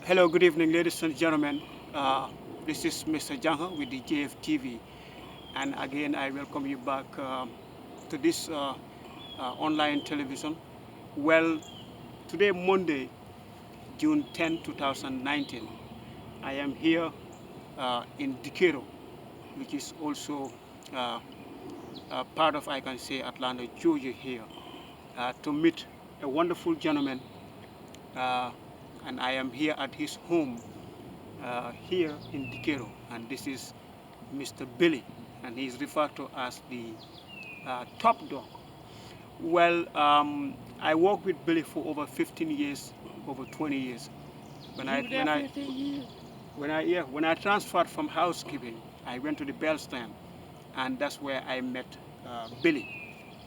Hello, good evening, ladies and gentlemen. This is Mr. Jangha with the JFTV, and again, I welcome you back to this online television. Well, today, Monday, June 10, 2019, I am here in Decatur, which is also uh, part of, I can say, Atlanta, Georgia, here to meet a wonderful gentleman, uh, and I am here at his home here in Decatur, and this is Mr. Billy, and he's referred to as the top dog. Well, I worked with Billy for over 15 years, over 20 years. When You I were there when I 15 years? when I transferred from housekeeping, I went to the bell stand, and that's where I met Billy.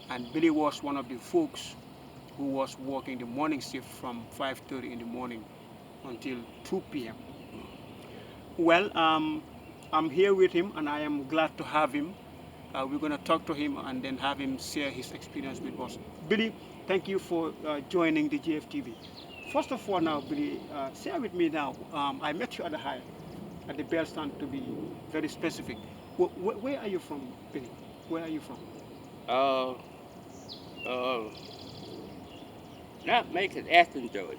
And Billy was one of the folks who was working the morning shift from 5:30 in the morning until 2 p.m. Well, I'm here with him, and I am glad to have him. We're going to talk to him and then have him share his experience with us. Billy, thank you for joining the GFTV. First of all, now, Billy, share with me now. I met you at the Hyatt, at the Bell Stand, to be very specific. Where are you from, Billy? Where are you from? Uh, uh, Not making Athens, Georgia.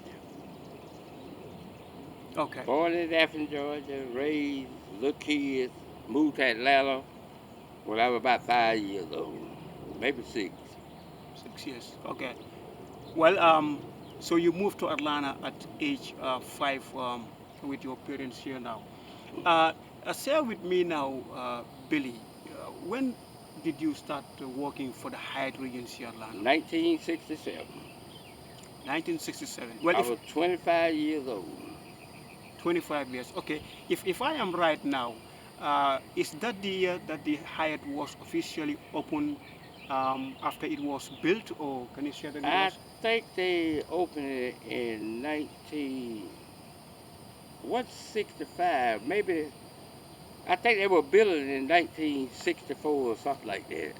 Okay, Born in Athens, Georgia, raised little kids, moved to Atlanta when I was about 5 years old, maybe 6. 6 years. Okay. Well, so you moved to Atlanta at age 5 with your parents here now. Uh, Share with me now, Billy. When did you start working for the Hyatt Regency Atlanta? 1967. 1967. Well, I if was 25 years old. 25 years. Okay. If I am right now, is that the year that the Hyatt was officially opened after it was built, or can you share that with I us? think they opened it in 1965, maybe. I think they were building in 1964 or something like that.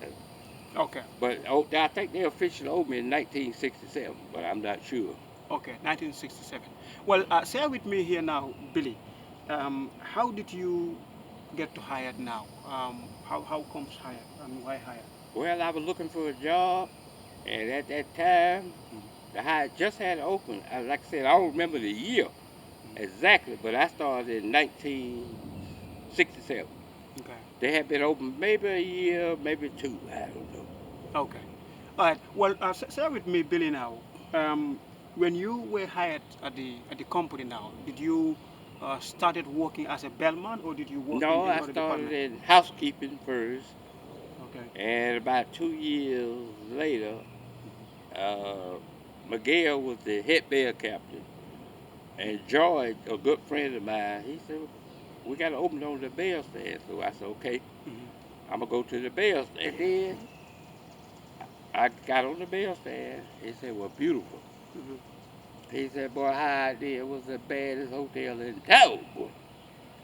Okay. But I think they officially opened in 1967, but I'm not sure. Okay. 1967. Well, share with me here now, Billy. How did you get to Hyatt now? How comes Hyatt and why Hyatt? Well, I was looking for a job, and at that time, Mm, the high just had opened. Like I said, I don't remember the year mm. exactly, but I started in 1967. Okay. They had been open maybe a year, maybe two. I don't know. Okay. All right. Well, share with me, Billy. Now, when you were hired at the company, now, did you started working as a bellman or did you work in No, any I other started department? in housekeeping first, Okay. and about 2 years later, Hmm. uh, Miguel was the head bell captain. And George, a good friend of mine, he said, we got to open on the bell stand. So I said, okay, Hmm. I'm going to go to the bell stand. And then I got on the bell stand. He said, well, beautiful. Hmm. He said, boy, how I did was the baddest hotel in town, boy.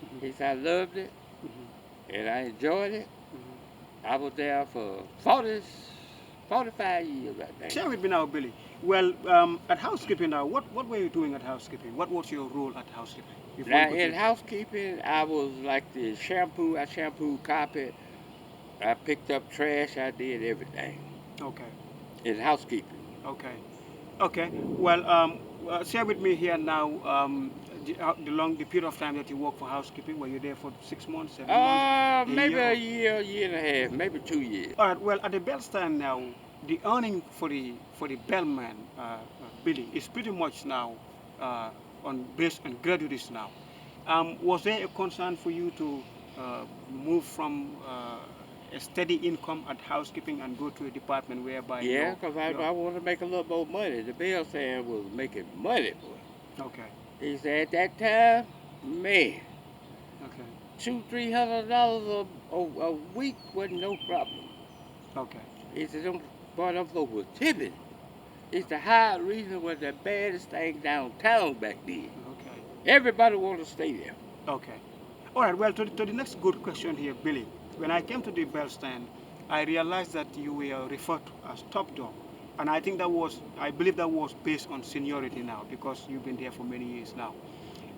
Hmm. He said, I loved it Hmm. and I enjoyed it. Hmm. I was there for 45 years, I think. Share with me now, Billy. Well, at housekeeping now, what were you doing at housekeeping? What was your role at housekeeping before you Now, go to in the housekeeping, I was like the shampoo. I shampooed carpet. I picked up trash. I did everything Okay. in housekeeping. Okay. Okay. Well, share with me here now the period of time that you work for housekeeping. Were you there for 6 months, 7 months, a Maybe year, a or? year, year and a half, maybe 2 years. All right. Well, at the bell stand now, the earning for the bellman, Billy, is pretty much now uh, on based on graduates now. Was there a concern for you to move from a steady income at housekeeping and go to a department whereby Yeah, 'cause your I want to make a little more money. The bill saying was making money, boy. okay, He said at that time, man, okay, $200-300 a week wasn't no problem. okay, He said, them, boy, them folks was tipping. It's the high reason was the baddest thing downtown back then. okay, Everybody wanted to stay there. okay. All right. Well, to the next good question here, Billy. When I came to the bell stand, I realized that you were referred to as top dog, and I believe that was based on seniority now because you've been there for many years now.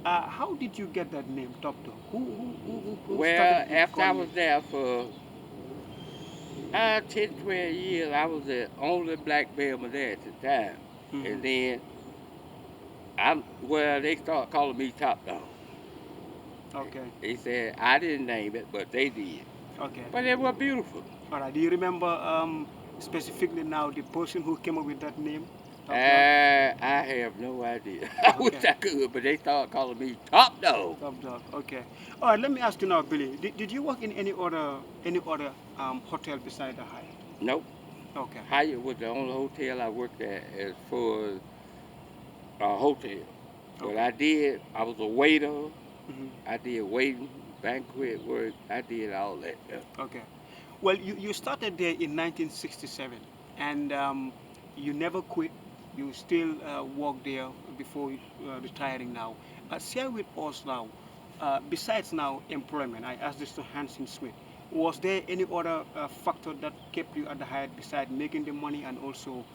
How did you get that name, Top Dog? Who Well, started after I calling was you? there for 10, 12 years, I was the only black bellman there at the time. And Hmm. then they started calling me Top Dog. Okay. They said I didn't name it, but they did. Okay. But it was beautiful. All right. Do you remember specifically now the person who came up with that name, Top Dog? I have no idea. I wish Okay. I could, but they started calling me Top Dog. Top Dog. Okay. All right. Let me ask you now, Billy. Did you work in any other hotel beside the Hyatt? Nope. Okay. Hyatt was the only hotel I worked at as for a hotel. But Okay. I was a waiter. Hmm. I did waiting, banquet work. I did all that stuff. Okay. Well, you started there in 1967, and you never quit. You still work there before retiring now. Share with us now, besides now employment, I asked this to Hanson Smith, was there any other factor that kept you at the Hyatt besides making the money and also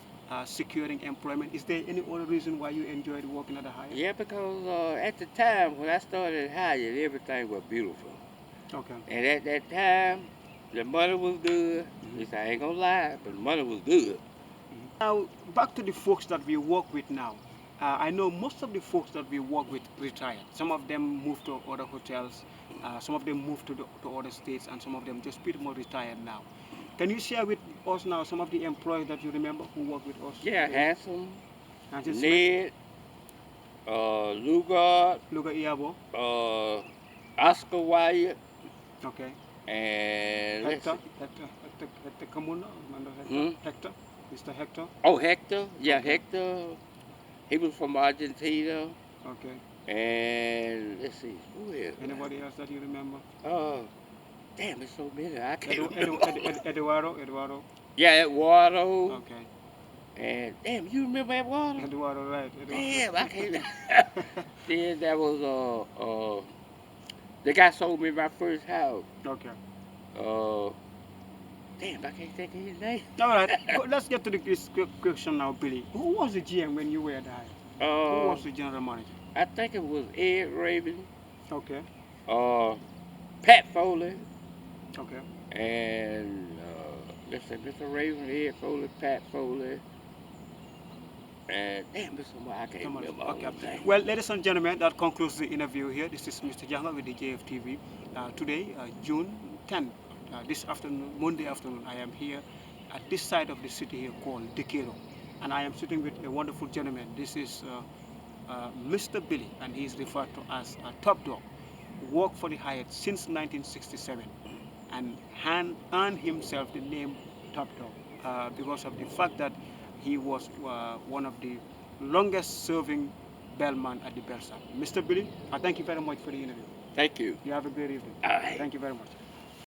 securing employment? Is there any other reason why you enjoyed working at the Hyatt? Yeah, because at the time when I started at Hyatt, everything was beautiful. Okay. And at that time, the money was good. At Mhm. least I ain't gonna lie, but the money was good. Now, back to the folks that we work with now. I know most of the folks that we work with retired. Some of them moved to other hotels, some of them moved to other states, and some of them just pretty much retired now. Can you share with us now some of the employees that you remember who work with us Yeah, today? Handsome, Francis Smith, Ned, Lugard, Luga Iabo, uh, Oscar Wyatt, okay, and let's Hector, see. Hector Kamuna, remember Hmm? Hector, Mr. Hector, Oh, Hector. Yeah, okay, Hector. He was from Argentina. okay. And let's see, who else? Anybody else that you remember? Oh, damn, it's so many. I can't Edu, Edu, remember. Edu, Edu, Eduardo, Yeah, Eduardo. okay. And damn, you remember Eduardo? Eduardo, right, Damn, I can't. Eduardo. Then that was the guy sold me my first house. Okay. Uh, damn, I can't think of his name. All right. Let's get to this question now, Billy. Who was the GM when you were there? Who Uh, was the general manager? I think it was Ed Raven, Okay. uh, Pat Foley, Okay. and let's say Mr. Raven, Ed Foley, Pat Foley, and damn, Mr. I can't Come on. remember all Okay. them names. Well, ladies and gentlemen, that concludes the interview here. This is Mr. Janga with the JFTV. Today, June 10th, this afternoon, Monday afternoon, I am here at this side of the city here called Dekero. And I am sitting with a wonderful gentleman. This is Mr. Billy, and he is referred to as a top dog. Worked for the Hyatt since 1967 and earned himself the name Top Dog because of the fact that he was one of the longest serving bellman at the Bellsap. Mr. Billy, I thank you very much for the interview. Thank you. You have a great evening. All right. Thank you very much.